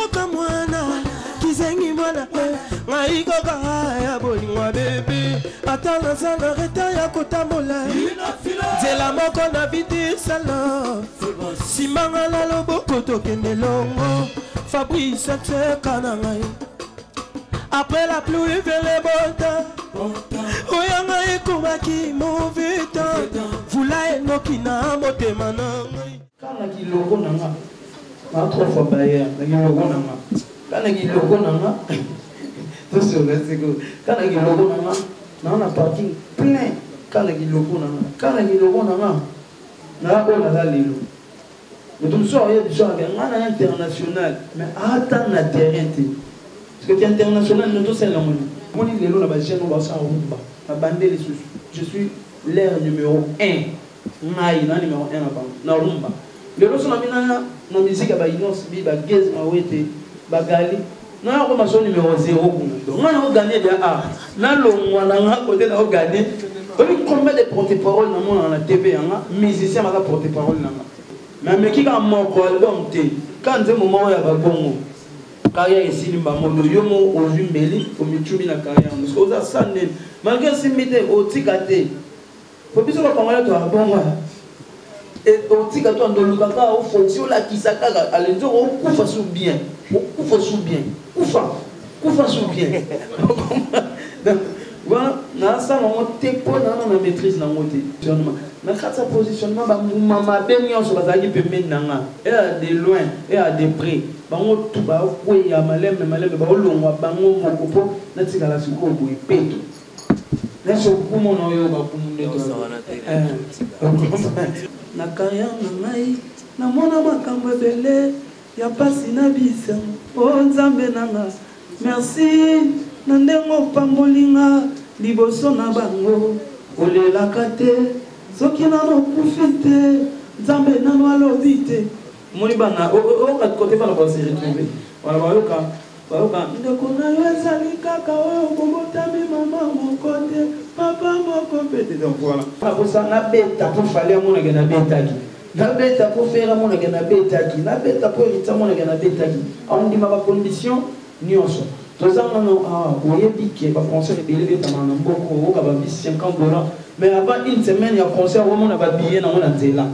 Koka mwana kizengi mwana ngai koka ya bolingwa bebe atala zana reta ya kotambola nzela moko na vidi sala simanga na loboko tokende longo Fabrice tseka na ngai après la pluie vers les beaux temps oyanga ekomaki mauvais temps vula enoki na motema na ngai kana kiloko na nga na trois fois baye na kiloko na nga kana kiloko na nga to sur le sego kana kiloko na nga na parking plein kana kiloko na nga na ko na lelo mais tout ça il y a un international mais attends na terrain parce que international nous tous c'est la monnaie mon lelo na ba jeune ba sa rumba na bandeli je suis l'air numéro 1 ngai na numéro 1 na rumba lelo so na mina na musique ba inos bi ba gez ma wete ba gali na ko ma so numéro 0 donc on a gagné de a na longwa na nga côté na gagné combien de porte-parole na mon na TV nga musicien ma porte-parole na nga mais qui ka moko album te quand c'est moment ya ba bongo carrière ici limba mondo yomo ojumbeli omichumi na carrière parce que oza sande malgré simite otikate faut biso ba pangala to abonga et otikate ndoluka ka o fonction la kisaka alenzo o kufa sou bien kufa sou bien voilà na ça mo tepo na maîtrise na ngote na kata positionnement ba mama benyo so bazaki pembeni nanga et à de loin et à de près bango tu ba ko ya malembe ba olongwa bango mokopo na tikala siko boy peto na so kumo no yo ba kumunde na carrière na ngai na mona makambo ebele ya pasi na bisa o nzambe nanga merci na ndengo pambolinga liboso na bango olelaka te soki nano kufite nzambe nano alobi te moni bana o kote bana ba se retrouver wala bayoka ndeko na yo ezali kaka oyo kobotami mama moko te papa moko pete donc voilà akosa na beta pour fale amonake na betaki na beta pour faire amonake na betaki na beta pour erita amonake na betaki ondima ba condition nyonso tozanga no oyebi ke ba concert ebele betama na mboko oka ba $50 mais avant une semaine ya concert omona ba billet na mona nzela.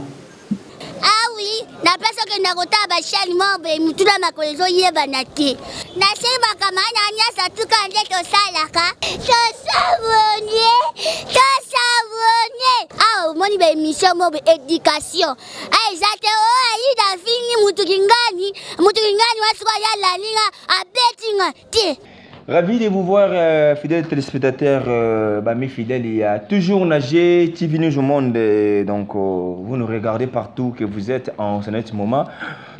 Ah oui, na place que na kota ba shali mombe mutula makolezo yeba na te na sema kama nya sa tuka nde to salaka to savonye moni ba émission mombe éducation ezate o ayi da fini mutukingani waswa ya la linga abetinga te. Ravi de vous voir, fidèles téléspectateurs, mes fidèles. Il y a toujours Nagé, TV News au monde. Donc, vous nous regardez partout que vous êtes en ce moment.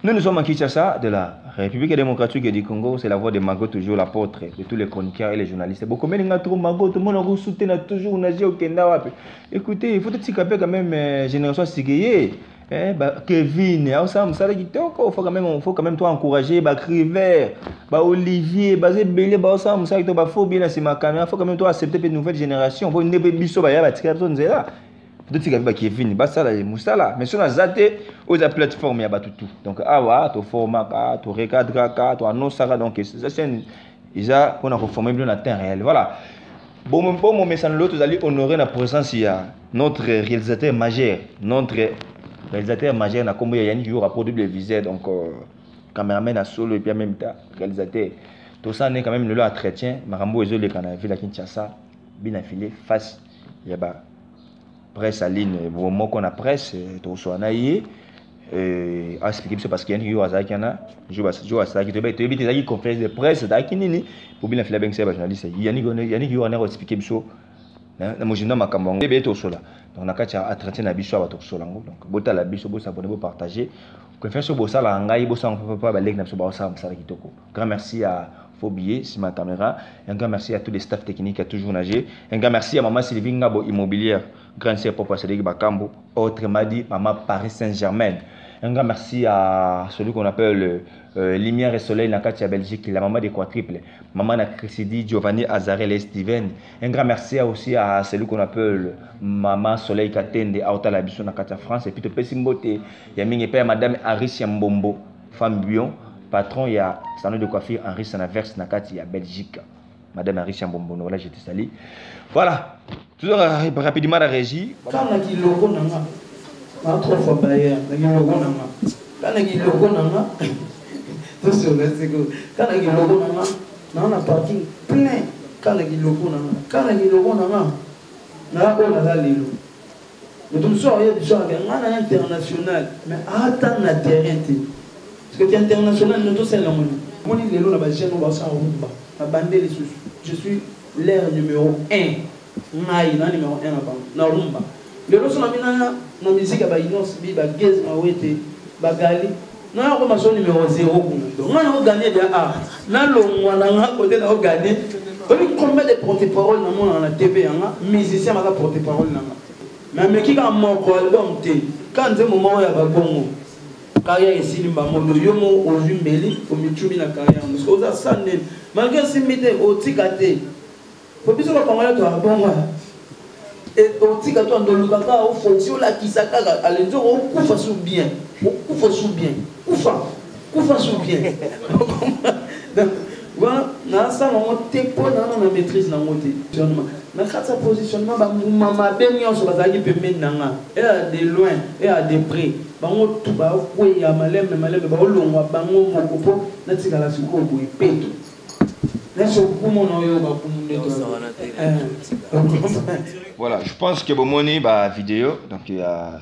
Nous sommes en Kinshasa, de la République démocratique du Congo. C'est la voix de Mago, toujours l'apôtre de tous les chroniqueurs et les journalistes. Beaucoup de trop Mago, tout le monde a soutenu toujours Nagé au Kenda. Écoutez, il faut être quand même génération Sigeye. Kevin, il faut quand même toi encourager, Criver, Olivier, Zébélé, il faut bien c'est ma caméra, il faut quand même toi accepter une nouvelle génération. Pour une biso ba ya Kevin, ça là, Moussala, mais sur la zate aux plateformes ya tout. Donc to format to recadre to annonce ça donc ça c'est déjà pour reformer bien la terre réelle. Voilà. Bon mon message l'autre vous allez honorer la présence il y a notre réalisateur majeur, réalisateur majeur na kombo ya Yannick Youra produit le visé donc caméraman à solo et puis en même temps réalisateur tout ça n'est quand même le entretien marambo ezo le kana ville à Kinshasa bien affilé face ya ba presse à ligne moment qu'on a presse to so na yé expliquer parce que Yannick Youra za kana jo ça qui te ba te bi conférence de presse da kinini pour bien affilé avec ces journalistes Yannick Youra na expliquer biso na mojina makambo ngebe to so là. Donc, on a qu'à entretien na biso ba to solango donc bota la biso bo s'abonner bo partager ko faire so bo sala ngai bo sang papa ba lek na so ba sa msala kitoko. Grand merci à Fobier sur ma caméra, un grand merci à tous les staff techniques à toujours Nagé, un grand merci à maman Sylvie Ngabo immobilière, grand sœur papa Cédric Bakambo, autre m'a maman Paris Saint-Germain. Un grand merci à celui qu'on appelle Lumière et Soleil dans la Belgique, la maman des quadruples, maman Chrisidi Giovanni Azarel Steven. Un grand merci aussi à celui qu'on appelle maman Soleil Katende, Aota Labiso dans la France. Et puis, tu peux s'imboter. Il y a Père Madame Aris Mbombo, femme Bion. patron, il y a salon de coiffure Henri Sanaverse Nakati, il y a Belgique. Madame Henri Chambombono, voilà, je te salue. Voilà. Toujours rapidement la régie. Quand on a dit logo, on a 3 fois baillé. Quand on a dit logo, tout ce que c'est que quand on a dit logo, on a parking plein. Quand on a dit logo, quand on a dit logo, on a la lilo. Mais tout ça, il y a des gens qui sont international. Mais attends la terrain. Parce que tu es international, nous tous, c'est la monnaie. Moi, je suis là, je suis l'air numéro 1. Ngai na numéro 1 là-bas. Na rumba. Le loso na mina na musique ba inos bi ba gez ma wete ba gali. Na ko maso numéro 0 donc na ko gagner bien a. Na lo ngwana nga côté na ko gagner. Combien de porte-parole na mon na TV nga musicien ma porte-parole na nga. Mais me ki ka moko album te. Quand ze moment ya ba bongo. Carrière ici limba mo yo mo ozumbeli ko michumi na carrière. Parce que ça sande malgré simité o tikate. Faut bien que Congolais toi bon et au tika toi dans le kaka au fonction la kisaka alenzo au kufa sous bien kufa sous bien kufa sous bien donc voilà na ça on te pour na maîtrise na ngote na kata positionnement ba mama benyo so bazali pembeni nanga et de loin et à de près bango tout ba ko ya maleme ba olongwa bango mokopo na tika la siko bo ipeto. Voilà, je pense que Bomoni bah vidéo donc il y a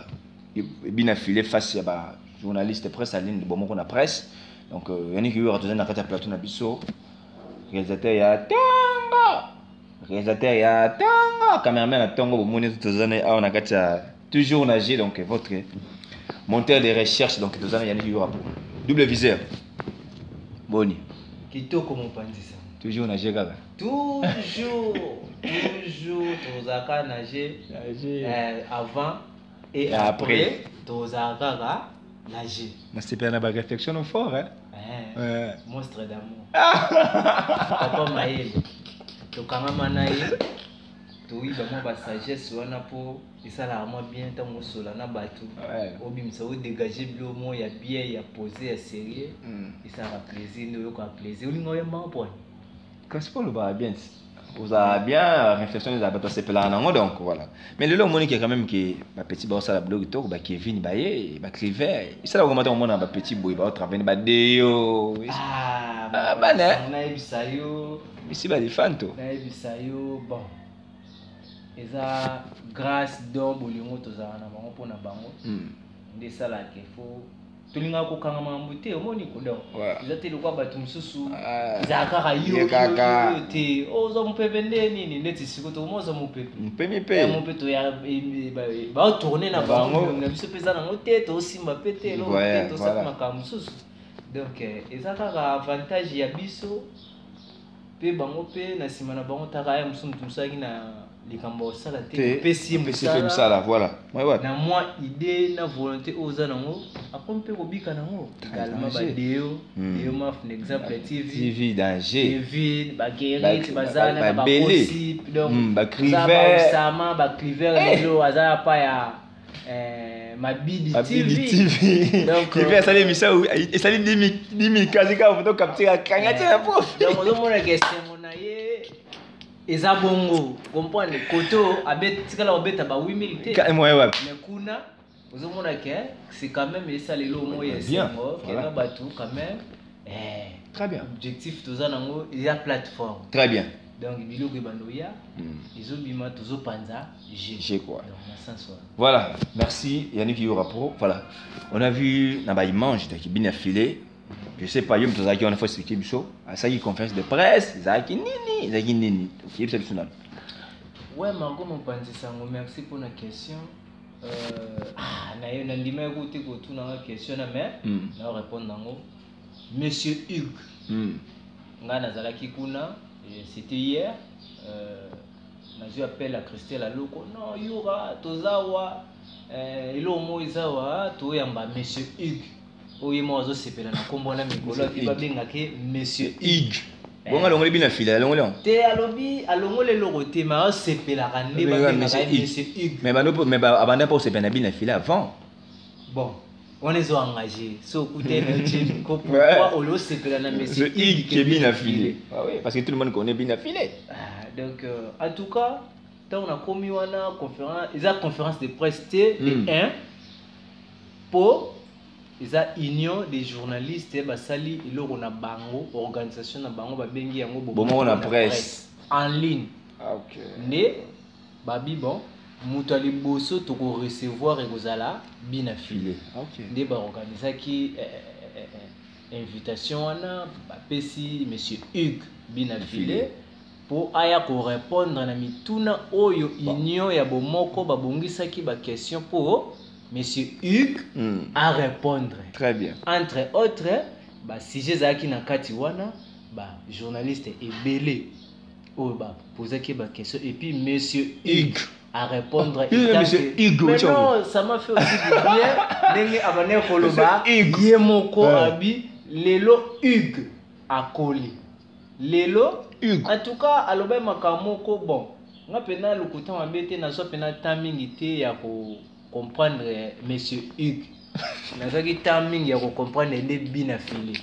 bien affilé face à journaliste presse à ligne de Bomon qu'on a presse donc il y en a qui eu à donner dans le plateau Nabiso réalisateur il y a Tango caméraman à Tango Bomoni toutes les années on a toujours nagé donc votre monteur de recherche donc toutes les années il y en a qui eu à double viseur Boni Kitoko mon pandisa. Toujours nager gaga. Toujours tozaka nager avant et après tozaka nager. Mais c'est pas une réflexion fort hein. Monstre d'amour. Papa Maël. Tokanga manaye. Toi ba sagesse wana po isala vraiment bien tant mosola na batou. Obimisa o dégager blomo ya bien ya poser ya sérieux. Ça va plaisir nous ko plaisir. Oni ngoye mampo. Qu'est-ce que le bien vous avez bien réflexion des abattoirs c'est là non donc voilà mais le moni qui est quand même qui ma petit boss à la blog to ba Kevin baye ba Cliver ça là comment on mona ba petit boy ba travailler ba deo ba ne na ibisayo ici ba fanto na ibisayo bon eza grâce don bolingo tozana na bango pona bango nde sala ke fo tulinga ko kanga mambute omoni ko donc izate lokwa batu mususu izaka yo te ozo mpepende nini neti sikoto mozo mpepe mpeto ya ba tourner na bango na biso peza na ngote to simba pete lo to sa makambo mususu donc izaka avantage ya biso pe bango pe na sima na bango taka ya mususu tumsaki na likambo sala te pesi musala voilà na moi idée na volonté oza nango akompe ko bika nango également ba deo ma un exemple TV danger TV ba guérit bazana ba possible donc ba Cliver sama ba Cliver lelo azala pa ya ma bidi TV donc Cliver ça les misa et ça les 10 kazi ka photo capture kanga tena prof donc on mona question monaye eza bongo comprendre koto abet tikala obeta ba 8000 te mais kuna ozomona ke c'est quand même ça les lots moyen sengo kena batu quand même très bien objectif toza nango il y a plateforme très bien donc biloko bandoya izobima tozo panza j'ai quoi donc voilà merci Yannick Yorapo voilà on a vu na ba image qui bien affilé. Je sais pas, on a fait expliquer biso. Ça y est conférence de presse, zaki nini. OK, c'est le ouais, Margot mon panzisango, merci pour la question. Na ndima écouter ko tout na question mais na répondre nango. Monsieur Hugues. Nga nazalaki kuna, c'était hier. Na eu appel à Christelle Aloko. Non, yura tozawa ilo moizawa to yamba Monsieur Hugues. Oui, moi je sais pas na kombona mikolo ti babenga ke Monsieur Hugues. Bonga longole bina fila longole. Te alobi alongole lokote ma sepela kande babenga Monsieur Hugues. Mais abanda pas sepela bina fila avant. Bon, on est engagé. So, pourquoi on le sait que la monsieur Hugues qui est bien affilé. Ah oui, parce que tout le monde connaît bien affilé. Donc, en tout cas, on a commis une conférence, une conférence de presse T1 pour la union des journalistes, basali iloko na bango, organisation na bango ba bengi yango bon na presse en ligne. Ah ok. Ne babi bon, mutu ali boso to ko recevoir et kozala bien affilé. Ok. Nde ba organiser ki invitation wana ba pesi monsieur Hugues bien affilé pour aya ko répondre na mituna oyo union ya bomoko ba bongisa ki ba question pour monsieur Hugues à répondre. Très bien. Entre autres, bah sujet zaki na kati wana, bah journaliste ebele ou bah poser ki ba question et puis monsieur Hugues à répondre. Monsieur Hugues. Mais non, ça m'a fait aussi du bien. Nenge abane koloba yemoko abi lelo Hugues a collé. Lelo Hugues. En tout cas, aloba makamoko bon. Nga pena lokuta mabete na so pena timing ite ya ko comprendre monsieur Hugues. Nazaki timing ya ko comprendre les bien affilés.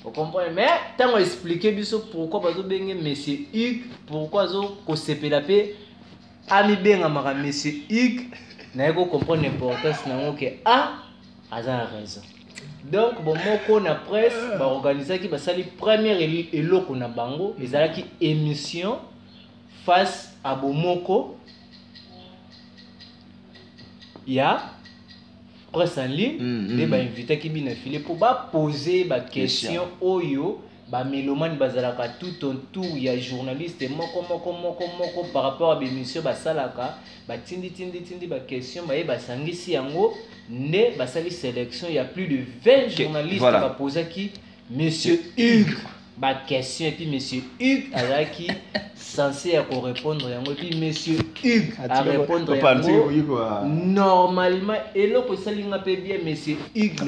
Vous comprenez? Mais tant expliquer biso pourquoi bazo benga monsieur Hugues, pourquoi zo ko sepela pe ami benga maka monsieur Hugues, na ko comprendre l'importance na ngoke aza raison. Donc bon moko na presse ba organiser ki ba sali première eloko na bango ezalaki émission face à bomoko ya presse en ligne de ba invité qui bien affilé pour ba poser ba question oyo ba mélomane bazalaka tout autour ya journaliste moko par rapport à l'émission ba salaka ba tindi ba question ba sangisi yango ne ba sali sélection il y a plus de 20 journalistes voilà. Ba poser qui monsieur Hugues ba question et puis monsieur Hugues qui censé à répondre yango et puis monsieur Hugues à répondre normalement et là pour ça linga pe bien monsieur Hugues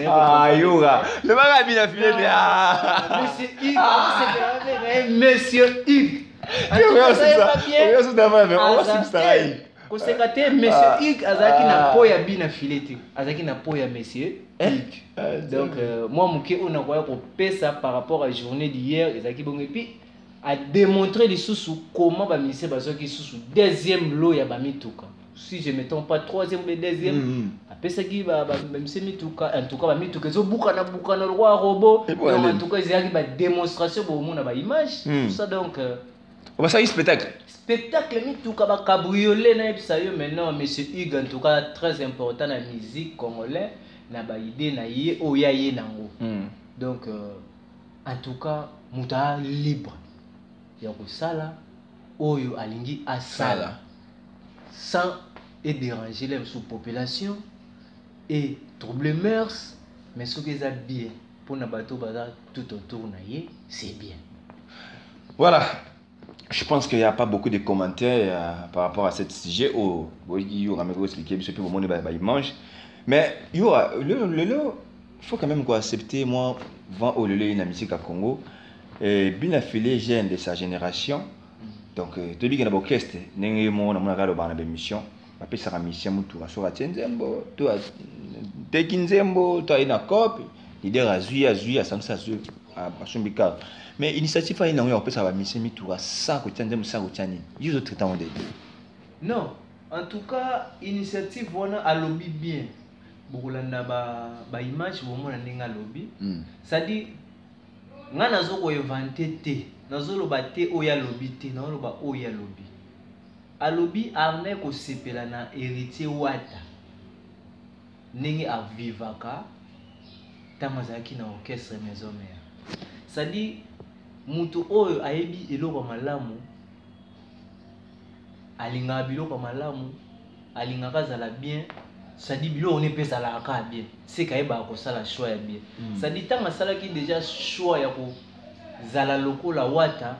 yoga le manga bien affilé monsieur Hugues monsieur Hugues Kosekate monsieur Hugues azaki na po ya bien affilé azaki na po ya monsieur Hugues. Donc moi muke on a voyé pour pesa par rapport à la journée d'hier ezaki bon et puis a démontrer les sous comment ba ministère bazoki sous deuxième lot ya ba mituka. Si je me trompe pas troisième ou deuxième apesa ki ba ministère mituka en tout cas ba mituka zo buka na le roi robot donc en tout cas ezaki ba démonstration bo mona ba image tout ça donc on va ça spectacle mituka ba cabriolet na epsa yo maintenant monsieur Hugues en tout cas très important na musique congolais na ba idée na ye oya ye nango donc en tout cas muta libre ya kosala oyo alingi asala sans déranger la sous-population et troubler mœurs mais ce qui est bien pour na bateau baza tout autour na ye c'est bien. Voilà. Je pense qu'il n'y a pas beaucoup de commentaires par rapport à ce sujet. Il y aura expliqué, il mange. Mais il y aura il faut quand même accepter moi vent au lelo une musique à Congo et bien affilé jeune de sa génération. Donc tu dis qu'il y a un orchestre, n'engagez moi on a regardé dans la mission. Après ça mission mutu asura tenzembo, tu as tekinzembo, tu as une copie, l'idée azui ça à Basumbika. Mais l'initiative a une peut ça va mission mutu à ça que tenzembo ça que tani. Ils autres traitant de non, en tout cas initiative wana a lobby bien. Bokolanda ba image bomo na ndinga lobby. Ça dit nga nazo ko inventer te, nazo loba te oya lobby te, nazo loba oya lobby. A lobby arne ko sepela na héritier wata. Ndenge a vivaka tamazaki na orchestre maison mère. Ça dit mutu oyo ayebi eloko malamu alinga biloko malamu alinga kazala bien. Ça dit bilo on est pesa la ka bien c'est kaeba ko sala choix ya bien ça dit tant sala ki déjà choix ya ko zala lokola wata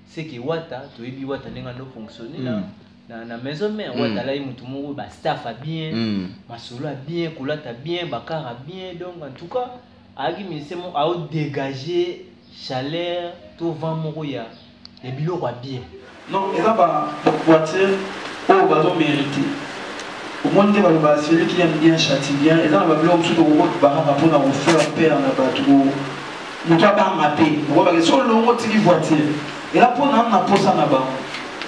c'est que wata to ebi wata nenga no fonctionner na maison mère wata la mutu mo ba staff a bien masolo a bien kolata bien bakara bien donc en tout cas agi misemo a dégager chaleur to vent moko ya et bilo kwa bien non et là ba voiture on va donc mériter au monde celui qui aime bien châtie bien et dans le blog sur le robot barra pour la refaire père na bateau mutu ba mappé on va sur le robot qui voiture et là pour na posa na ba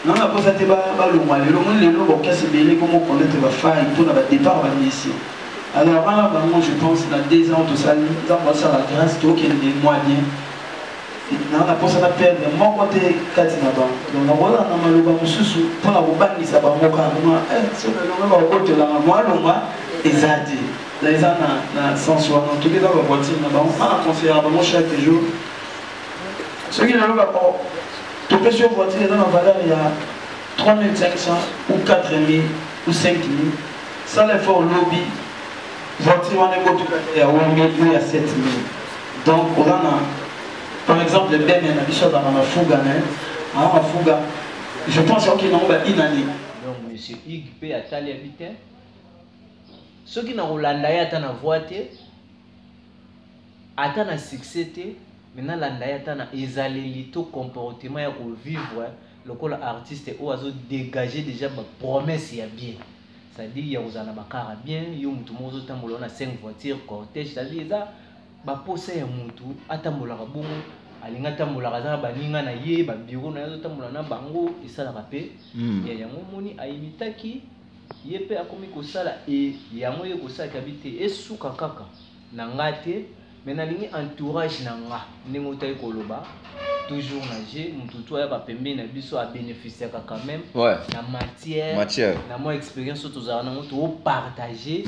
na posa te ba le monde le lobo casse belé comme on connaît va faire pour na départ va ici alors là moi je pense dans 2 ans tout ça dans moi ça la grâce tout qui est des mois bien na posa na perdre mon côté kati na ba donc on va na maloba mususu pour la robangisa ba moka so le lobo ko te la moi le moi ezadi les gens na sensuel en tout cas dans la voiture na ba on conseiller vraiment chaque jour ce qui na loba ko to pe sur voiture dans la valeur il y a 3500 ou 4000 ou 5000 sans l'effort lobby voiture on est ko tout il y a 8000 ou il y a 7000 donc on a par exemple, le Ben a dit dans ma fouga, je pense qu'il n'a pas une année. Donc, M. Hugues peut attendre habiter. Ceux qui n'ont pas la voiture, attendent un succès, maintenant l'andaya attend isolé tout comportement pour vivre. Le col artiste ou a dégagé déjà ma promesse il y a bien. C'est-à-dire il y a aux anabakara bien, il y a tout le monde on a 5 voitures cortège, c'est-à-dire ça. Baposa ya mutu atambola bongo alinga tambola za baninga na ye ba bureau na zo tambola na bango isala kape ya yango moni ayimitaki ye pe akomi kosala e yango ye kosala kabite esuka kaka na ngate mena lingi entourage na nga ndingo tayi koloba toujours na je mutu to ya ba pembe na biso a bénéficier quand même na matière na mo expérience to za na mutu o partager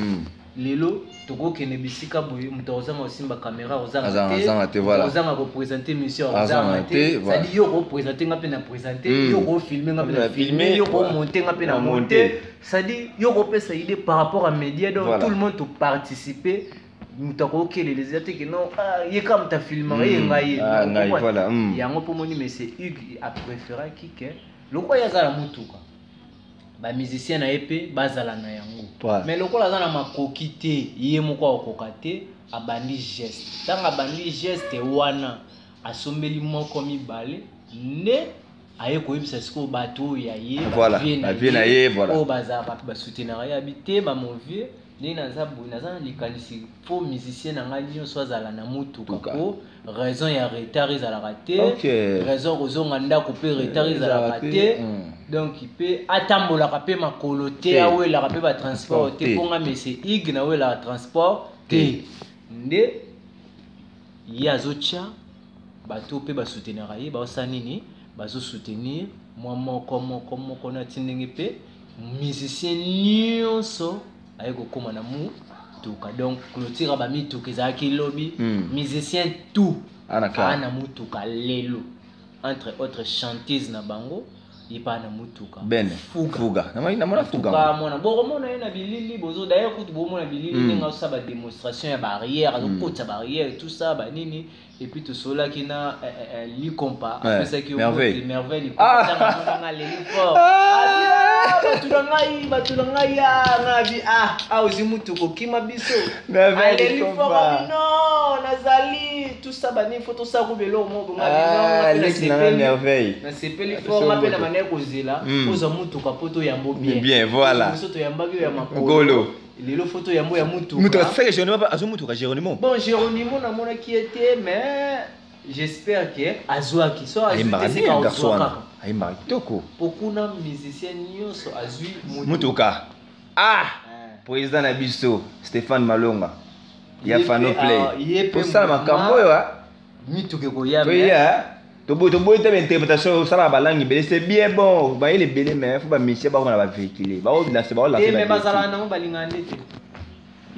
lelo toko kene bisika boye mutozanga osimba caméra ozanga te voilà ozanga représenter mission ozanga te ça dit yo représenter ngape na présenter yo ko filmer ngape na filmer yo ko monter ngape na monter ça dit yo ko pesa idée par rapport à média donc tout le monde to participer mutako kele les até que non ye comme ta filmer ye ngai voilà yango pour moni mais c'est Hugues a préféré kike loko ya za la mutuka ba musicien na épée bazala na yango mais lokola za na makoki te ye moko akoka te abandi geste tanga abandi geste wana asombeli moko mibale ne aye koyebisa siko bato ya ye voilà vie na ye voilà o bazaka ba soutenir ya habité ba mauvais ni naza bu naza likanisi faux musicien na nga nyonso azala na mutuka ko raison ya retard ezala raté raison kozonga ndako pe retard ezala raté donc il peut atambola kapé makolo te awela kapé ba transport te ponga monsieur Hugues na wela transport te nde yazocha bato pe ba soutenir ye ba osanini bazo soutenir moi moko na tindenge pe musicien nyonso aye kokoma na mutuka donc clôture ba mituka ezaki lobby musicien tout ana mutuka lelo entre autres chanteuses na bango ipa na mutuka ben fuga na mona fuga ba mona bo mona na bilili bozo d'ailleurs kutu bo mona bilili nga sa ba démonstration ya barrière donc kota barrière tout ça ba nini et puis tout cela qui na li compa après ça qui merveille na les fort batulanga ya ngabi ozimutuko kima biso merveille non nazali tout ça ba ni photo ça kubelo mo ngabi non merveille na sepeli fort ngapi na manière kozela oza mutuka poto yambo bien voilà soto yambaki ya makolo lelo photo yambo ya mutuka mutuka fait Géronimo pas azomutuka Géronimo bon Géronimo na mona qui était mais j'espère que azwa qui soit aimba toko pokuna musicien nyonso azwi mutuka président na biso Stéphane Malonga ya Fano Play pour ça makambo yo mituke ko ya tobo te interprétation ça ba langue belé c'est bien bon ba il est belé mais faut ba monsieur ba na ba véhiculer ba la c'est ba la mais bazala na ba lingande te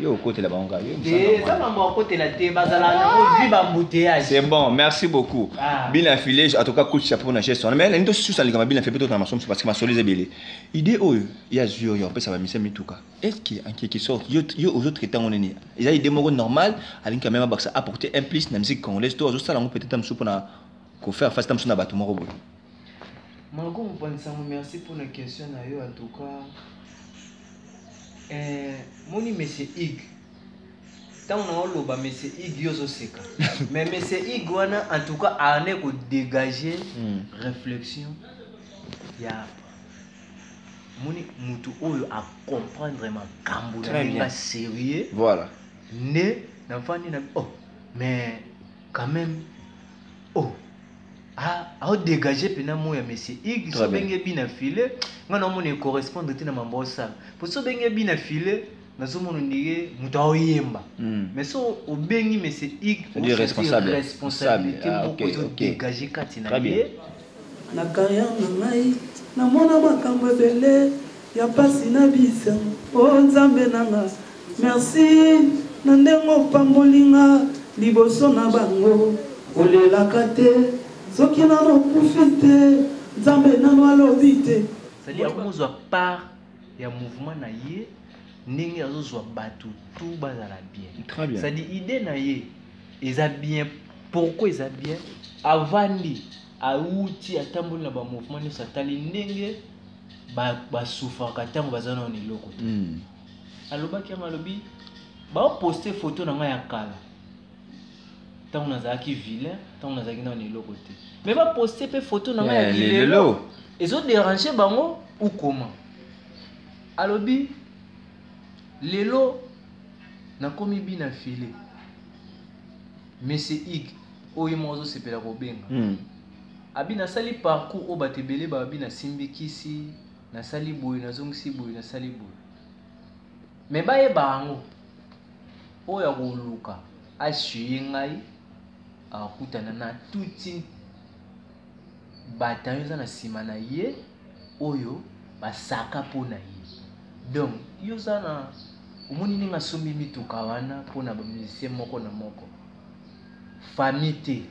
yo côté la banque yo ça m'a côté la te bazala na vi ba embouteillage c'est bon merci beaucoup bien affilé en tout cas coup de chapeau na gestion mais ndo sous ça les gars bien fait plutôt dans ma somme parce que ma solise belé idée oyo ya jure yo peut ça va monsieur mituka est-ce qu'il en quelque sorte yo aux autres temps on est il y a des mots normal avec quand même ba ça apporter un plus na musique congolaise to ça là on peut-être un soupe na ko faire face tam suna bato moko boy Margot mpanisa merci pour la question na yo en tout cas moni monsieur Hugues tant na loba monsieur Hugues yozo seka mais monsieur Hugues wana en tout cas ane ko dégager réflexion ya moni mutu oyo a comprendre makambo na sérieux. Voilà. Ne na fani na oh mais quand même oh a dégager pena moya monsieur Ig so benge bina filé ngana moni correspondre tina mambosa pour so benge bina filé na so moni ndike mutu oyemba mais so obengi monsieur Ig c'est du responsabilité pour dégager katina ye na carrière na ngai na mona makambo ebele ya pasi na bisa o nzambe nanga merci na ndengo pambolinga liboso na bango olelaka te soki nano profite nzambe nano alobi te c'est-à-dire akomozwa part ya mouvement na ye ndenge azozwa bato tout bazala bien. Très bien. C'est-à-dire idée na ye eza bien. Pourquoi eza bien? Avandi auti atamboli na ba mouvement nyonso atali ndenge basufraka ntango baza na eloko te. Alobaki yango alobi baoposte photo na ngai ya kala ntango nazalaki vilain ntango nazalaki na eloko te mais baposte mpe photo na ngai ya lelo ezoderange bango ou comment. Alobi lelo nakomi bina file monsieur Ig oyo mo ozosepela kobenga abi nasali parcours oyo bato ebele babi nasimbikisi nasali boye nazongisi boye nasali boye me bayeba yango oyo akoluka asuye ngai akutana na tuti bato eza na nsima na ye oyo basaka mpo na ye. Donc yo oza na omoni ndenge asombi mituka wana mpona bamusicien moko na moko famille te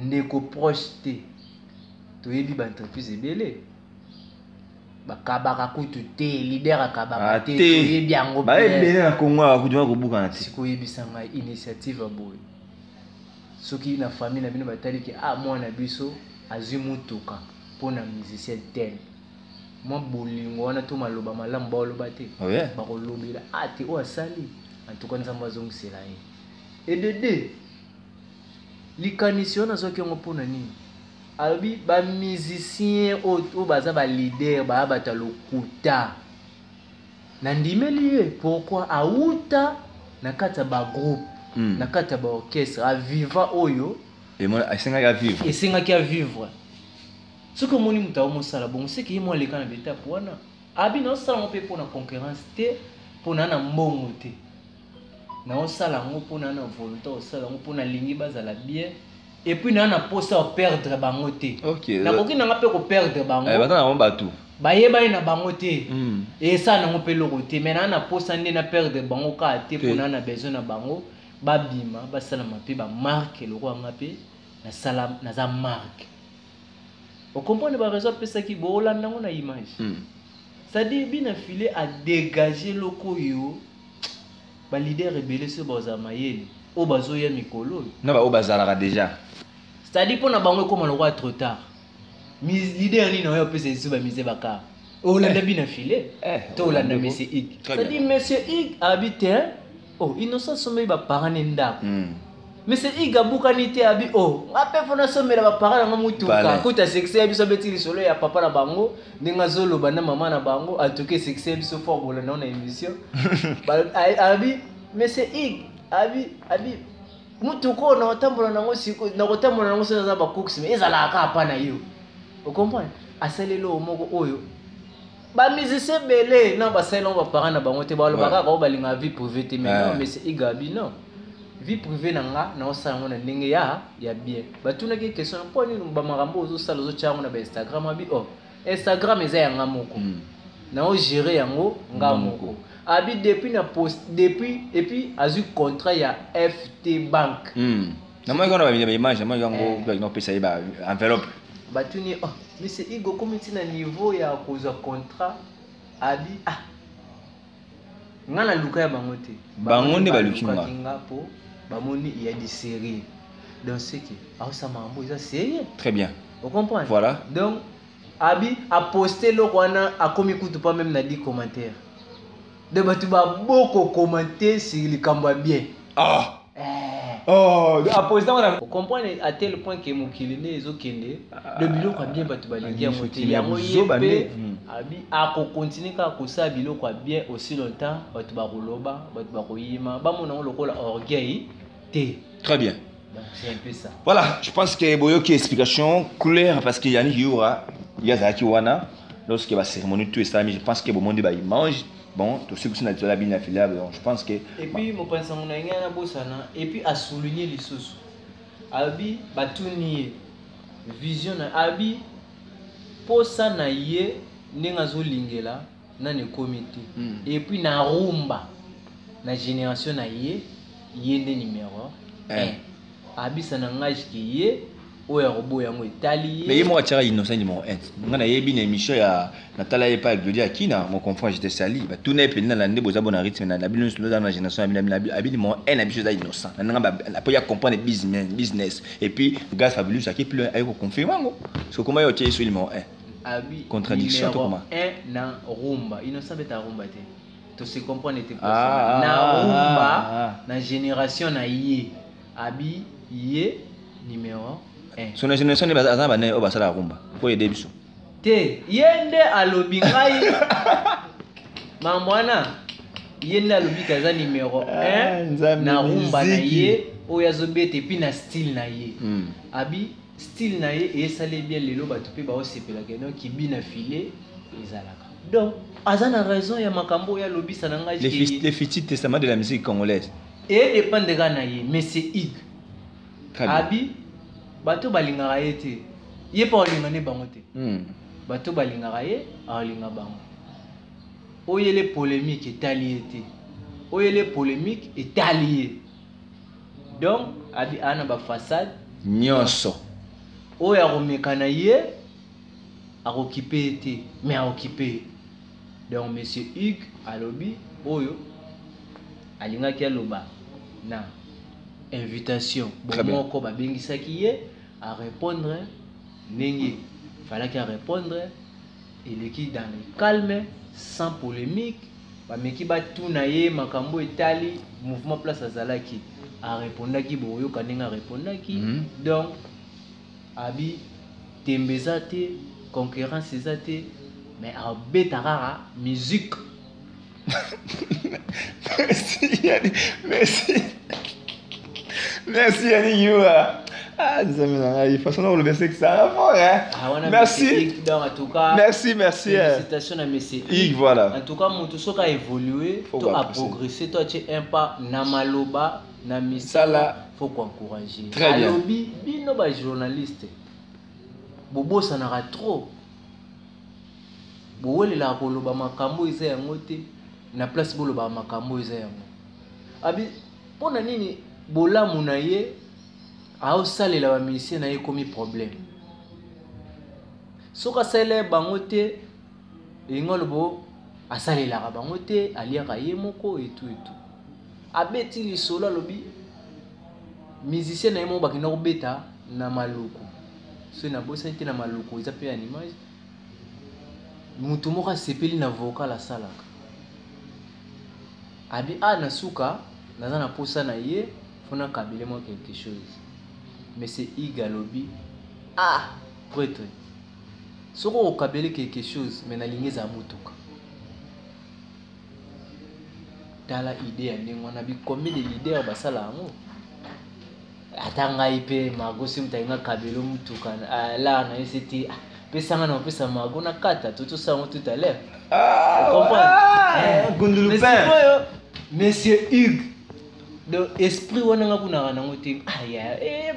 ndeko proche te toyebi baentreprise ebele bakabaka kutu te leader akabaka te toyebi yango baebele na Congo akudima kobukana te sikoyebisa ngai initiative aboye soki na famille na bino bataliki mwana biso azwi mutuka mpona musicien tel mwa bolingo wana to maloba malamu baoloba te bakolobela te oyo asali antuka nzambe azongisela ye edede likanisi wana azwaki yango mpona nini alobi bamusicien oyo baza balider baya bato lokuta na ndimeli ye pourkui auta na kati ya bagroupe na kati ya baorchestre aviva oyo esengaki avivre. Soki omoni moto aomosala bongo seki ye mo aleka na betape wana abi naosala yango mpe mpona concurrence te mpona na mbongo te naosala yango mpona na volonté osala yango mpona lingi bazala bien et puis na posa operdre bango te nakoki nanga mpe koperdre bango bayebani na bango te esala nango mpe loko te mai na posa nde na perdre bango kaka te mpona na besoin na bango babima basalama mpe bamarke loko yanga mpe naza marke. On comprend les raisons pour ça qui bolanda on a image. C'est-à-dire bien filé à dégager le koyo. Ba leader rebelle ce bazamayeli. O bazoya mikolo. Non ba o bazalaka déjà. C'est-à-dire pour na bango comme le roi trop tard. Mis leader ni na yo pese su ba mise baka. O landa bien filé. To landa monsieur Ig. C'est-à-dire monsieur Ig habite oh innocent sommeil ba parents nda. Mais c'est Igaboukanité abi ngape fona somela ba parents na mutuka kuta sexe ya biso beti lisolo ya papa na bango ndinga zolo bana mama na bango atoke sexe ya biso fort bola na émission abi mais c'est Ig abi mutuko na otambola nango siko na kotambola nango seza ba cooks mais ezala ka pa na yo vous comprenez asalelo moko oyo ba musicien belé na ba selo ba parents na bango te ba lo baka ko balinga vie privée te mais c'est Igabi non vie privée nanga na osala ngona ndenge ya bien batuna ke question poni ba marambo ozo sala ozo chango na ba Instagram abi Instagram eza yanga moko na o gérer yango nga moko abi depuis na post depuis et puis azu contrat ya FT Bank na moi kana ba image moi yango ba no pesa ba enveloppe batuni monsieur Igo komiti na niveau ya koza contrat abi ngana luka ya bango te bango nde balukinga ngapo bamoni il y a des séries donc c'est que ça mambo ça sérieux très bien vous comprenez voilà donc abi a posté le wana a komi kutu pas même na 10 commentaires de batu ba beaucoup commenter sur le kamba bien Oh, opposant on a comprendre à tel point que mokili ne ezokende le biloko bien bato balingi yango te yango Zobane. yepe abi ako continuer ka kosa biloko bien aussi longtemps bato bakoloba bato bakoyima bamona ngo lokola orgueil te. Très bien. Donc c'est un peu ça. Voilà, je pense que Boyoki explication claire parce qu'il y a ni Yura, il y a Zaki Wana, lorsque la cérémonie tout ça, mais je pense que le monde il mange. Bon, tout ce qui sont naturels bien affiliables, donc je pense que. Et puis mon pense mon ainga na bosana et puis à souligner les choses. Abi batuni vision na abi posa na ye nenga zo lingela na ne comité. Et puis na rumba na génération na ye yende numéro 1. Abi sana ngaj ki ye oya robo yango etali. Mais moi tira innocent numéro 1. Ngana yebi na émission ya Natala yepa avec Glodia Akina, mon confrère j'étais sali. Ba tout n'est pelina la ndebo za bon rythme na bino dans la génération abi numéro 1 na biso za innocent. Na ngaba après ya comprendre business et puis gaz fabuleux ça qui plus ayo confirmer ngo. Parce que comment yo tie sur numéro 1. Abi contradiction to comment 1 na rumba, innocent beta rumba te. To se comprendre était possible. Na rumba na génération na ye. Abi ye numéro 1. Son génération ne baza ba na o basala rumba. Pour aider biso. Te yende alobi ngai mamwana yende alobi kaza numéro 1 na rumba na ye oyo azobete puis na style na ye abi style na ye esale bien lelo bato pe ba osepelaka donc kibi na filet ezalaka donc aza na raison ya makambo ya lobi sana ngai les Petits Testaments de la musique congolaise et dépendera na ye mais c'est Ig abi bato balingaka ye te ye pa olinga ne bango te bato balingaka ye alinga bango oyele polémique etali ete oyele polémique etali donc abi ana ba façade nyonso oya komekana ye akokipe ete mais akokipe donc monsieur Hugues alobi oyo alingaki aloba na invitation bomoko babengisaki ye à répondre ndenge fallait qu'il répondre et qui dans le calme sans polémique ba meki ba tuna ye makambo etali mouvement place azalaki a répondaki boyo kaninga répondaki donc abi tembezate concurrence ezate mais a betara musique. Merci Yannick Youa. Ah, des amis, de toute façon, on le verset que ça fort, hein. Merci. Donc, en tout cas, merci. Félicitations à M. Yves, voilà. En tout cas, mon tout ce qui a évolué, tout a progressé, toi tu es un pas na maloba, na misala, faut encourager. Très bien. Alobi, bino ba journaliste. Bobo ça n'aura trop. Bobo le la koloba makambo isa yango te, na place boloba makambo isa yango. Abi, pona nini bola munaye a sale la musicien na commis problème soka sale bangote ingolobo a sale la bangote aliaka ye moko et tout abeti li solo lobi musicien na yemo bakina ko beta na maluku so na bosa te na maluku eza pe en image mutu moko sepeli na vocal la salaka abi na suka naza na posa na ye fona kabile moi quelque chose. Mais c'est Igalobi. Prêtre. Si on a quelque chose, mais on a ligne à Moutouk. Dans la idée, on a vu combien de leaders à Salamo. Atanga ipe, Magosim Taïna Kabelo Moutouk. Là, on a essayé. Pesanga na pesa magona kata tout ça tout à l'heure. Comprends? Monsieur Hugues. Donc esprit wana nga kuna na ngoting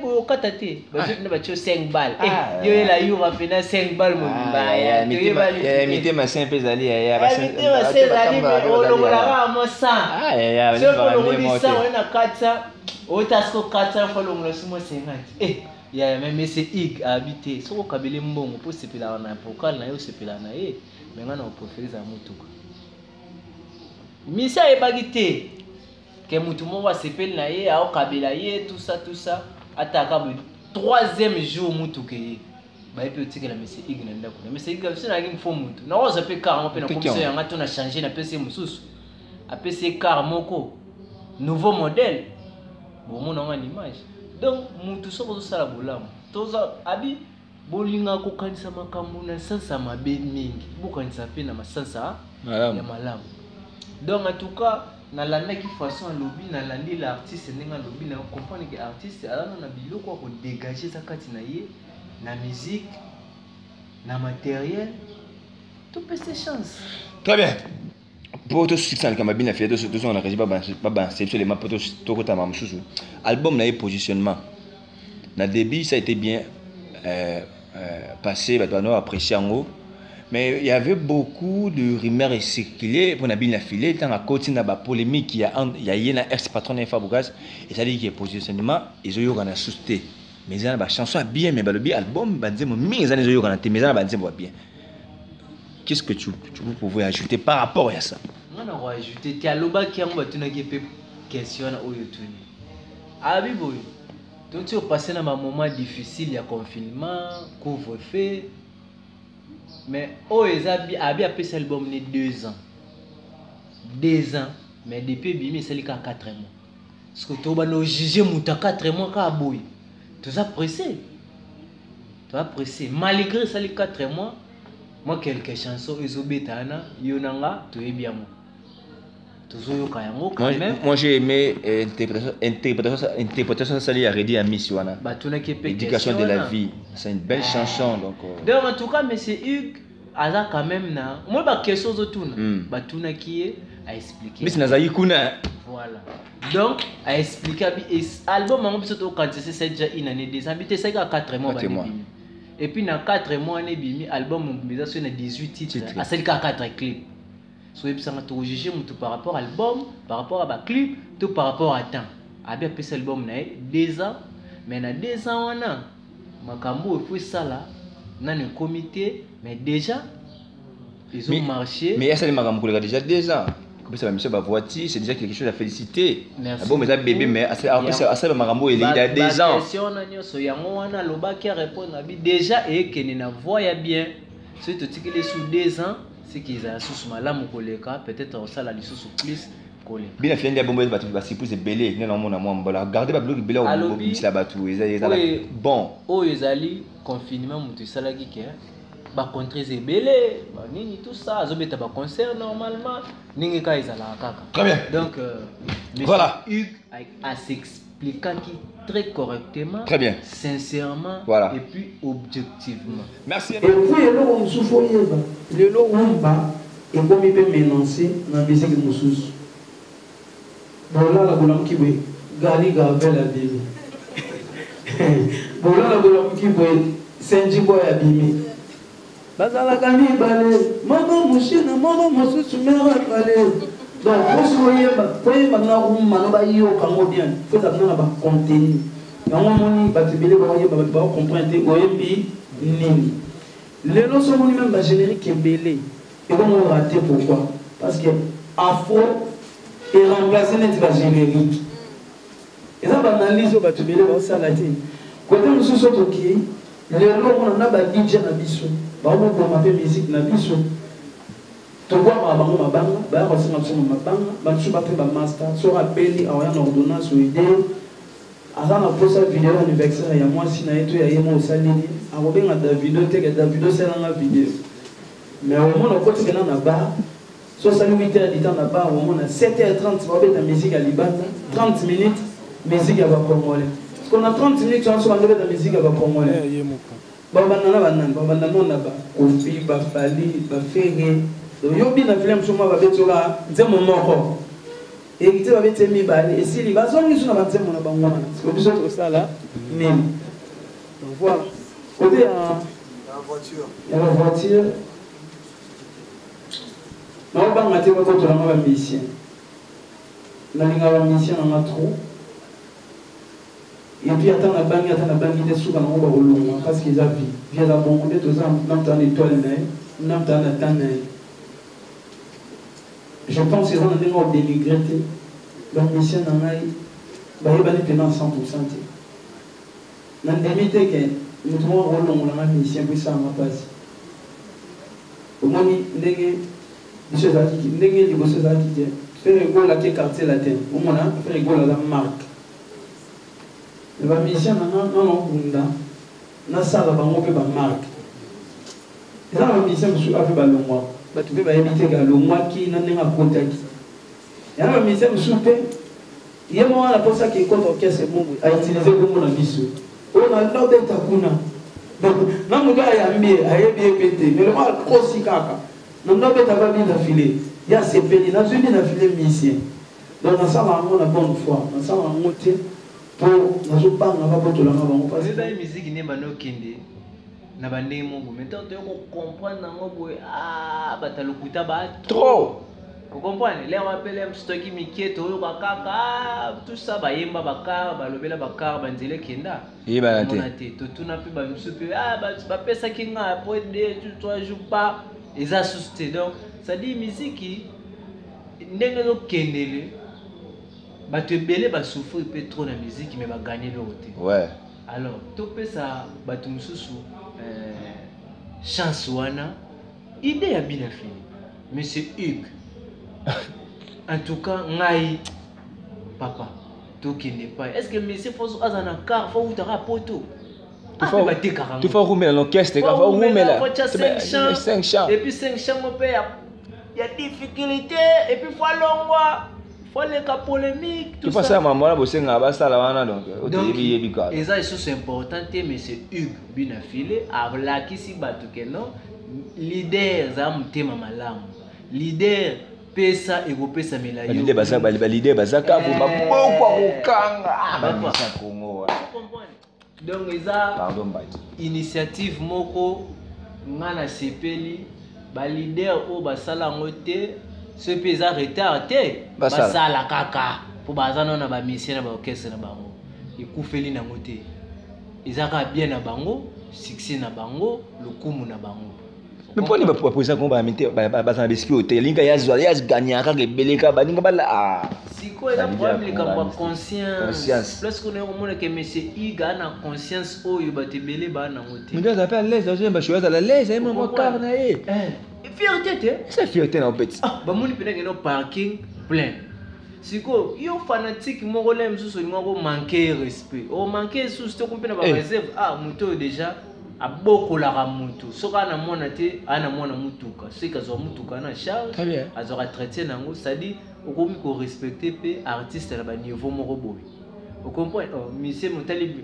bo kata te ba jot na ba cho 5 balles yo la yo va pena 5 balles mo mbaya mité ma 5 pesali ya ba 5 pesali o lo la mo 100 so ko lo ni 100 wana kata o tasko kata fa lo ngolo sumo 50 ya même c'est Ig habité so ko kabele mbongo po sepela wana vocal na yo sepela na ye menga na profile za mutuka misa e bagité que mutu mo wa sepel na ye a kabela ye tout ça ataka le 3e jour mutu ke ye ba epe otike la monsieur Ig na ndako na monsieur Ig so na ngi mfo mutu na oza pe car pe na komisa yanga to na changer na PC mususu a PC car moko nouveau modèle bon on a une image donc mutu soko sala bolamu toza abi bolinga ko kanisa makambo na sansa mabe mingi bokanisa pe na masansa ya malamu donc en tout cas na landa ki façon lobby na landi l'artiste nenga lobby na comprendre que artiste alana na biloko ko dégager sa kati na ye na musique na matériel tout peut ses chances. Très bien. Pour tout succès comme bien fait tout on a réussi pas c'est les maps tout côté mam sous album na positionnement na début ça a été bien passé bah doit apprécier en haut mais il y avait beaucoup de rumeurs et circulées pour na bien affilé tant à côté na ba polémique il y a yena ex patron de Fabougas et ça dit que positionnement ils ont eu on a sousté mais ça ba chanson bien mais ba le bien album ba dire mais ça les ont eu on a mais ça ba dire bien. Qu'est-ce que vous pouvez ajouter par rapport à ça? On va ajouter tu as le bas qui on va tenir quelques questions au YouTube. Ah oui boy. Donc tu as passé dans un moment difficile, il y a confinement, couvre-feu. Mais oh ils a bien appelé cet album né 2 ans. 2 ans, mais depuis bimi c'est le cas 4 mois. Parce que tu vas nous juger muta 4 mois ka boy. Tu as pressé. Tu as pressé malgré ça les 4 mois. Moi quelques chansons ezobetana yonanga to bien moi toujours kayango quand même moi j'ai aimé interprétation ça lui a redit à Miss Wana bah tu n'as que éducation de la vie c'est une belle chanson donc en tout cas mais c'est Hugues aza quand même na moi ba question zotuna bah tu n'as qui a expliquer mais c'est nazayi kuna voilà donc a expliquer album en plus to quand c'est déjà une année des habité ça 4 mois et puis dans 4 mois on est bimi album on sur 18 titres à celle 4 clips so et puis ça m'a tout jugé par rapport à album par rapport à ba clip tout par rapport à temps a bien appelé album na 2 ans mais na 2 ans on a makambo et puis ça là dans le comité mais déjà ils ont marché mais est-ce que makambo déjà 2 ans comme ça monsieur Bavoiti c'est déjà quelque chose à féliciter. Merci. Bon mais ça bébé mais après ça makambo il a 2 ans. Question na nyoso yango wana loba qui répondre abi déjà et que na voya bien c'est tout que les sous 2 ans c'est qu'ils a sous malamu koleka peut-être au sala lisusu plus koleka. Bien fini bombo ba sipouze belé na mona moi mbola garder ba bloc belé au bisla batu ezala bon. O ezali confinement mutu sala ki ke ba contrées ebele ba nini tout ça azobeta ba concert normalement ningi ka ezala kaka. Très bien. Donc voilà Hugues a s'expliquer très correctement, très bien, sincèrement voilà. Et puis objectivement. Merci. Et puis le souffle le lomba et comme il peut menoncer dans la musique de Moussous. Voilà la bolam qui veut Gali Gavel abîmé. Voilà la bolam qui veut Senji Boy abîmé. Bazala Gani Balé, Maman Mouchina, Maman Moussous, Mera Balé. Donc, pour ce voyez, maintenant, vous m'avez bien, faut avoir un contenu. Et on m'a dit, vous comprendre, les noms sont même générique et belé. Et on va rater pourquoi? Parce que Afro est remplacé par générique. Et ça, on analyse au batubélé, on s'en a dit. Quand on se sort au pied, les noms, on a un DJ na biso. On a une musique na biso. Tu vois, ma banga, bah, on s'est ma banga, bah, tu vas faire ma master, sur appel, à une ordonnance ou idée. Avant de poser la vidéo anniversaire, il y a moi, si il y a moi au salini, à Robin à Davido, Davido, c'est dans la vidéo. Mais au moment où on est dans la barre, 68 heures dans la barre, au moment où 7h30, tu vas mettre la musique à Liban, 30 minutes, musique à Vapomolle. Parce qu'on a 30 minutes, tu vas mettre la musique à Vapomolle. Babana, Kofi, Bafali, Bafere. Yobi na film soma ba betola nzemo moko et qui va bete mi bali et si li ba zongi suna ba nzemo na bango wana so biso to sala nini donc voilà côté la voiture na ba ngate ko to la ba mission na linga ba mission na trop et puis attends la bangi de sous kana ba olunga parce qu'ils a vie via la bongo de tous en même temps étoile na même temps na tane. Je pense que nous avons dénigré la mission dans la tenant 100%. Dans le limité que nous avons rôle dans la mission pour ça ma passe. Au moins, nous avons faire égo la quartier latin. Au moins, faire égo la marque. Le musicien non bunda na sala bango pe ba marque. Ça le musicien musu afi ba longwa. Ba tu pe ba éviter ga longwa ki na nenga contacte. Ya le musicien musu pe yemo ala posa ki contre orchestre mungu a utiliser comme na biso. On a no beta kuna. Donc na muga ya mbi ayebi epete. Mais le mal kosi kaka. Na no beta ba bien affilé. Ya c'est fini na zuni na filé musicien. Donc na sala ngo na bonne foi. Na sala ngo te pour nazopanga babotolanga bango parce que la musique n'est pas kende na bande mongo maintenant tu comprendre nango boy ah batalukuta ba trop vous comprenez les rappelle un stocky mikieto yo bakaka tout ça ba yemba bakara balobela bakara banzele kenda yeba te to tuna pe ba msupe ah ba pesa kinga après 2 3 jours pas et ça susté donc ça dit musique ndenge no kendele bato ebele basouffrir peut trop la musique mais ba gagner le côté. Ouais. Alors, topé ça bato mususu chance wana idée ya bien fini. Monsieur Hugues. En tout cas, ngai papa qui n'est pas. Est-ce que monsieur faut azana car faut utara poto. Tu faut roumer l'orchestre, faut roumer là. 5 chants. Et puis 5 chants mon père. Il y a difficulté et puis faut longwa. Les cas polémiques, tout ça. Tu passes à maman là, vous êtes à bas là, donc. Et ça, c'est important, mais c'est Hugues bien affilé. Alors qui si battu que non, leader zam tema malam, leader pesa et vous pesa melayo. Leader basa, leader basa ka vous ba beaucoup kokanga. Ah, ça Congo. Donc ça, initiative moko ngana sepeli, ba leader o basala ngote. Ce pays a retardé. Basala kaka. Pour bazano na ba mission na ba orchestre na bango. Ikufeli na moté. Izaka bien na bango, succès na bango, lokumu na bango. Mais pour les proposer qu'on va mettre bazana biscuit hôtel, linga yaz gagner ka beleka baninga bala ah. Siko eza problème le kamba conscience. Plus qu'on est au monde que monsieur Iga na conscience oyo batebele ba na moté. Nous appelle l'aise, je vais choisir la l'aise, et mon carnet. Fierté, c'est fierté en fait. Ah, bah mon pena que parking plein. Siko, yo fanatique moko là msusu ngoko manquer respect. O manquer sous to kompena ba réserve. Ah, muto déjà a beaucoup la ramuto. Soka na mona te, ana mona mutuka. C'est que zo mutuka na charge. Azora traiter nango, ça dit okomi ko respecter pe artiste na ba niveau moko boy. Vous comprenez? Oh, monsieur Mutali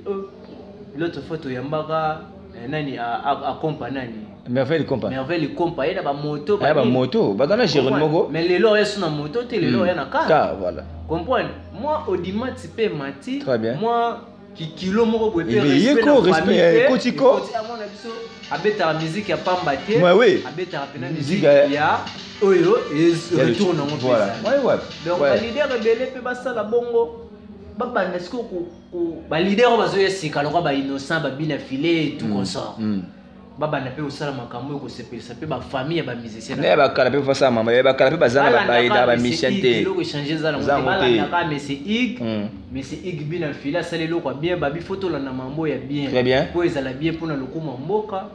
l'autre photo yambaka nani a compagnie. Merveille compa. Merveille compa, il y a ba moto. Il y a ba moto. Ba kana gérer mogo. Mais les lois sont na moto, les lois na car. Car voilà. Comprendre? Moi au dimanche pe mati. Très bien. Moi qui kilo moko boy pe respect kotiko. Abeta musique ya pamba te. Oui. Abeta pena musique ya oyo et retourne en voilà. Ouais. Donc le leader rebelle pe basala bongo. Baba nesko ko ba leader bazo yesika lokwa ba innocent ba bina filé tout consort. Baba na pe osala makambo ko sepelisa pe ba famille ya ba musicien. Ne ba kala pe fasa mama, ba kala pe bazana ba ida ba michante. Loko changer za na motema na ka monsieur Ig. Monsieur Ig bina filé sale loko bien ba bi photo la na mambo ya bien. Très bien. Po ezala bien pona lokuma mboka.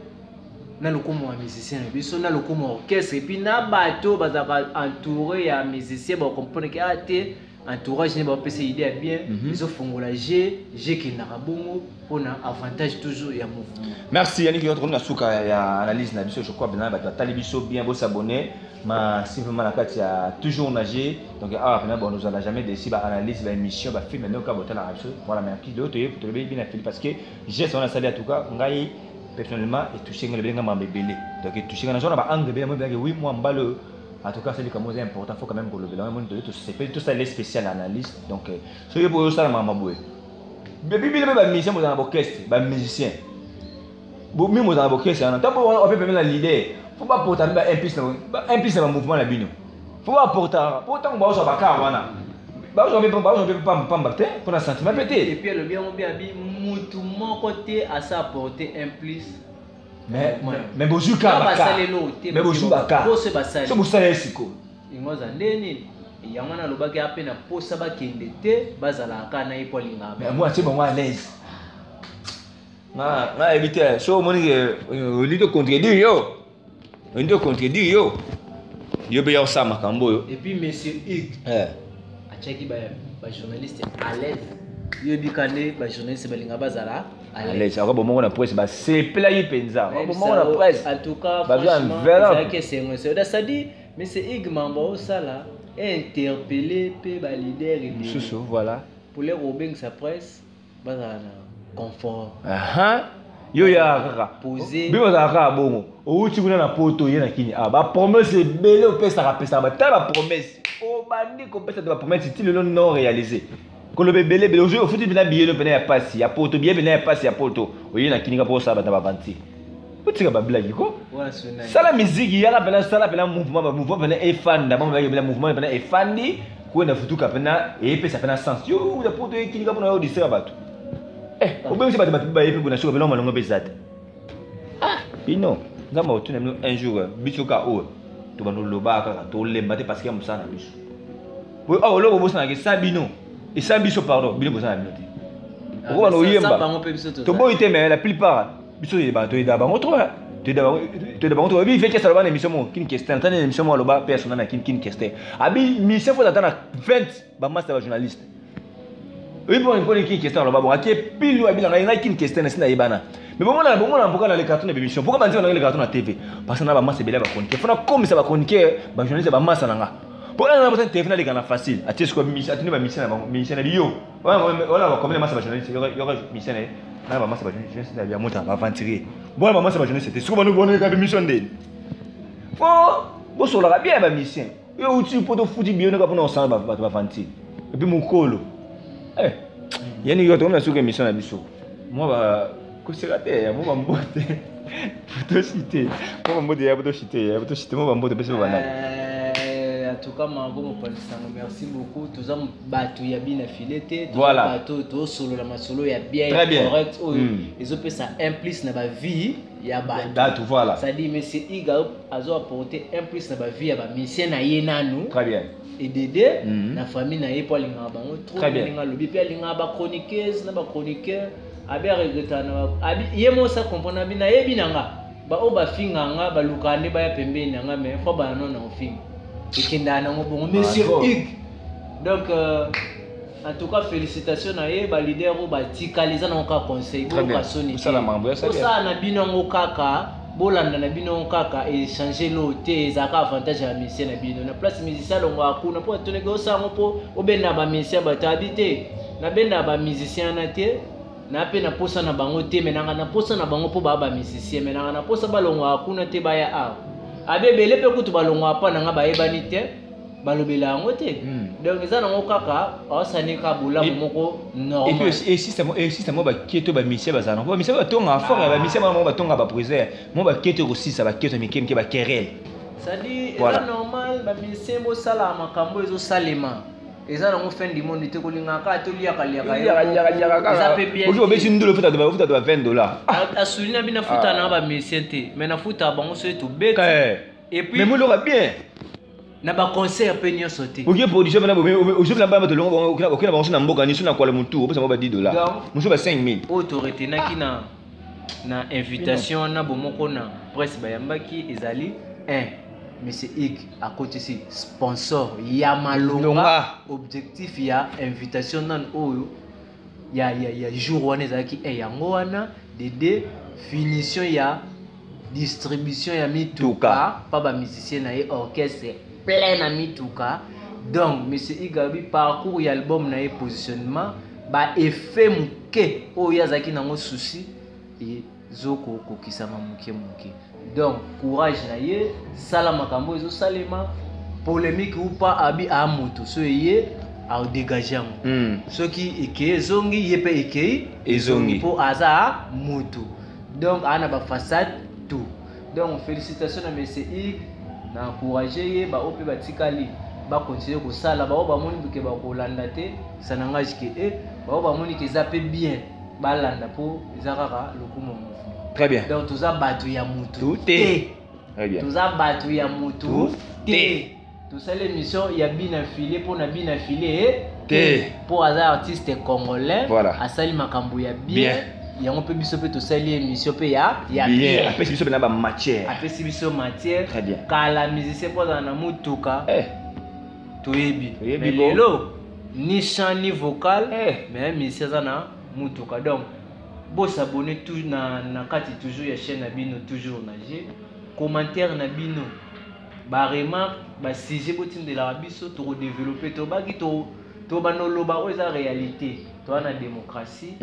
Na lokuma wa musicien na biso na lokuma orchestre et puis na bato bazaka entouré ya musicien ba comprendre que ate entourage n'est pas passé idée bien ils ont fondé la G qui n'a pas bon pour un avantage toujours et un mouvement. Merci Yannick on a souka ya analyse na biso je crois bien ba talibiso bien beau s'abonner ma si vraiment la carte ya toujours nager donc ah bon nous allons jamais décider ba analyse ba émission ba film no ka botal la biso voilà merci de te pour te bien affili parce que j'ai son salué en tout cas ngai personnellement et toucher le bien ma bébé donc toucher na zone ba angle bien moi bien oui moi mbalo. En tout cas, c'est le important, il faut quand même que le bilan tout ça est spécial analyse. Donc, ce que pour ça, maman boué. Bébé, il y a des musiciens dans l'orchestre, des musiciens. Même dans l'orchestre, on fait même la l'idée. Il ne faut pas porter un piste dans le mouvement la bino. Il faut pas porter. Pourtant, on va sur la carte, voilà. On ne peut pas battre pour un sentiment pété. Et puis, le bien, tout mon côté à ça apporter un plus. Mais bonjour Kabaka. Mais bonjour Baka. C'est pour ça siko. Ingoza ndeni yangana lobaki apena posa ba kendete bazala kana ipolinga. Mais moi c'est bon à l'aise. Na éviter so moni lido contredire yo. Lido contredire yo. Yo be yo sama kambo yo. Et puis monsieur Hugues. Achaki ba journaliste à l'aise. yo bikane ba journaliste balinga bazala allez ça va bon na presse ba c'est player penza bon na presse en tout cas franchement ça que c'est moi ça dit mais c'est Igmamba au sala interpeller pe ba leader et sous voilà pour les robing sa presse bazala confort yo ya kaka poser bi bazala bongo outi kuna na poto yena kini ba promesse belé au pesa rapesa ba ta ba promesse o bandi ko pesa ba promesse ti le non réalisé ko le belé belé au futi bina billet le bina ya passe ya poto billet bina ya passe ya poto o yena kini ka po sa ba ta ba vanti utika ba blague ko ça la musique ya la bena ça la bena mouvement bena e fanda ba bena mouvement bena e fandi ko na futuka bena e pesa bena sens yo ya poto kini ka pona yo disera batu au si ba yepe bona soko beloma longo bezate bino ngamba otuna mino un jour bisoka o to bano loba kaka to lemba te parce que musana biso bo lobo bosana ke sabino et sabiso pardon bino bosana bino te ko bano yemba to boy te mais la plupart biso ye ba to ida ba ngotro to ida ba ngotro bi fait que ça va na émission mo kin question tane émission mo loba personne na kin question abi mi se faut attendre 20 ba master journaliste. Oui, bon, il y a une question là-bas. Bon, qui est pile ou bien il y a une question là, c'est na ibana. Mais bon, on pourquoi dans les cartons d'émission. Pourquoi on dit les cartons à TV? Parce que na ba masse belé ba chroniquer. Faut na comme ça ba chroniquer, ba journaliste ba masse nanga. Pour on a besoin de TV na les gars facile. A tes quoi mission, a tenu ba mission na bio. Voilà, comme les masse ba journaliste, il y aura mission na ba masse ba journaliste na bien monter ba ventiler. Bon, ba masse ba journaliste, c'était souvent nous bonne ka mission de. Faut bo so la bien ba mission. Yo tu pour te foutre bien na ka pour na ça ba ventiler. Et puis mon colo. Il y a une autre émission à Bissot. Moi, je vais moi, citer. En tout cas, merci beaucoup. Tous les bateaux y a bien affilé. Voilà. Tout solo la masolo y a bien correct. Ils ont fait ça implique dans ma vie. Il y a bateau. Voilà. Ça dit, mais c'est Iga a apporté implique dans ma vie. Il y a mission à Yenanu. Très bien. Et Dédé, la famille n'a pas les bango trop bien lobby puis les ba chroniqueuse na ba chroniqueur abi regretana abi yemo ça comprendre abi na yebinanga ba o ba finganga ba lukane ba ya pembeni nga mais faut ba non na film ikinda na ngobongo monsieur Hugues. Donc en tout cas félicitations na ye ba leader o ba tikaliza na ka conseil bo ka soni ça la mambo ça na binongo kaka bolanda na bino kaka et changer l'hôtel zaka avantage ya musicien na bino na place musicien longo akuna po toneke osango po obenda ba musicien batabite na benda ba musicien na te na pe na posa na bango te menanga na posa na bango po ba musicien menanga na posa balongo akuna te baya a abebele pe kutu balongo apa nanga ba yebani te balobela yango te donc eza nango kaka osani ka bulamu moko normal et puis système ba keto ba mission bazana ba mission ba tonga fort ba mission ba tonga ba priser mo ba keto aussi ça ba keto mikem ke ba querelle ça dit eza normal ba mission bo sala makambo ezo salema eza nango fin du monde te kolinga ka to liaka eza pe bien aujourd'hui obesi ndolo futa de $20 asulina bina futa na ba mission te mais na futa bango so to bête et puis mais mo lo bien na ba concert pe nyo sauté OK production na aujourd'hui na ba to longo okina ba na mboka ni suna kwa le mutu opesa mo ba $10 muso ba 5000 autorité na kina na invitation na bomoko na presse bayambaki ezali monsieur Ig à côté si sponsor ya malonga objectif ya invitation nan oyo ya jour wana ezalaki yango wana de finition ya distribution ya mituka pa ba musicien na orchestre plein à mituka. Donc monsieur Igabi parcours y album na positionnement ba effet muke o yazaki nango souci et zoko kokisama muke. Donc courage na ye sala makambo ezo salema polémique ou pas abi a moto so ye a dégager ce qui eke zongi yepe eke ezongi pour aza moto. Donc ana ba façade tout. Donc félicitations à monsieur Ig na encourager ba ope batikali ba continuer ko sala ba ba moni buke ba ko landa te sanangaji ke ba moni ke zape bien ba landa po ezakaka lokumo mouvement. Très bien. Donc tout ça batu ya mutu tout est très bien. Tout ça batu ya mutu te tout ça l'émission ya bina filé pour na bina filé te pour un artiste congolais asali makambo ya bien. Yango pe biso pe to sali émission pe ya bien apesi biso na ba matière apesi biso matière très bien kala musicien po na mutuka to yebi lelo ni chant ni vocal mais musicien ça na mutuka donc bo s'abonner tout na kati toujours ya chaîne na bino toujours na G commentaire na bino ba remarque ba sujet botin de la biso to développer to ba ki to banoloba oza réalité toi na démocratie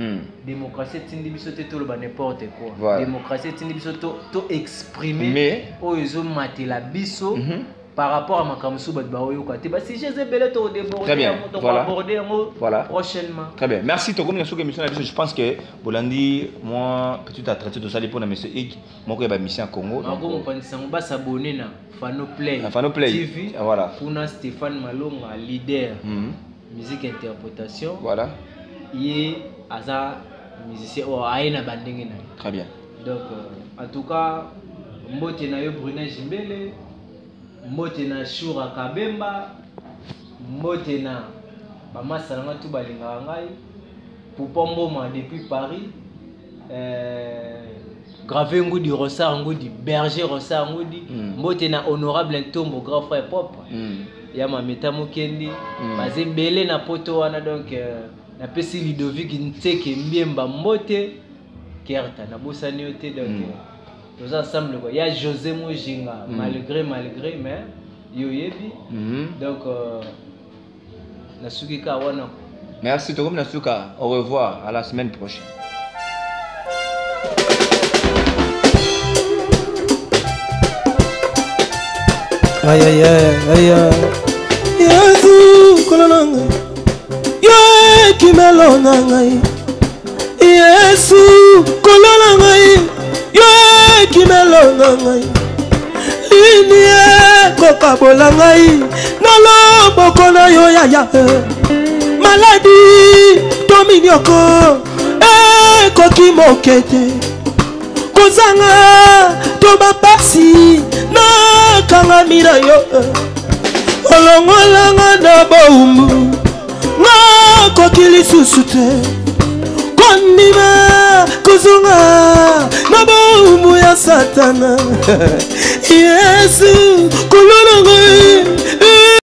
démocratie tindi biso te to ba n'importe quoi démocratie tindi biso to exprimer mais ozo matela biso par rapport à ma kamsu ba oyoka te ba si j'ai belé to déborder on va aborder prochainement. Très bien, merci to comme na émission na biso je pense que Bolandi moi petit à traiter de ça pour na monsieur Ig moko ba mission Congo donc on pense on va s'abonner na Fano Play TV voilà pour Stéphane Malonga leader musique interprétation voilà et aza musicien ou aina bandenge na très bien donc en tout cas mbote na yo Brunet Jimbele mbote na Shura Kabemba mbote na mama salanga tu balinga ngai Poupomboma depuis Paris Gravé Ngoudi Rossard Ngoudi Berger Rossard Ngoudi mbote na honorable Ntombo grand frère propre ya mameta mokendi baze belé na poto wana donc na pesi Ludovic Nteke Mbiemba mbote kerta na bosani yote donc nous ensemble quoi ya José Mojinga malgré mais yo yebi donc nasuki ka wana merci to comme nasuka au revoir à la semaine prochaine. Aïe aïe aïe aïe Yesu kolonanga Ye kimelonanga Yesu kolonanga Ye kimelonanga Linie kokabolanga Nalo bokona yo ya ya Maladie dominioko koki mokete Kozanga toba pasi na kanga mira yo olongolanga na boumbu na kokili susute kondima kuzunga na boumbu ya satana Yesu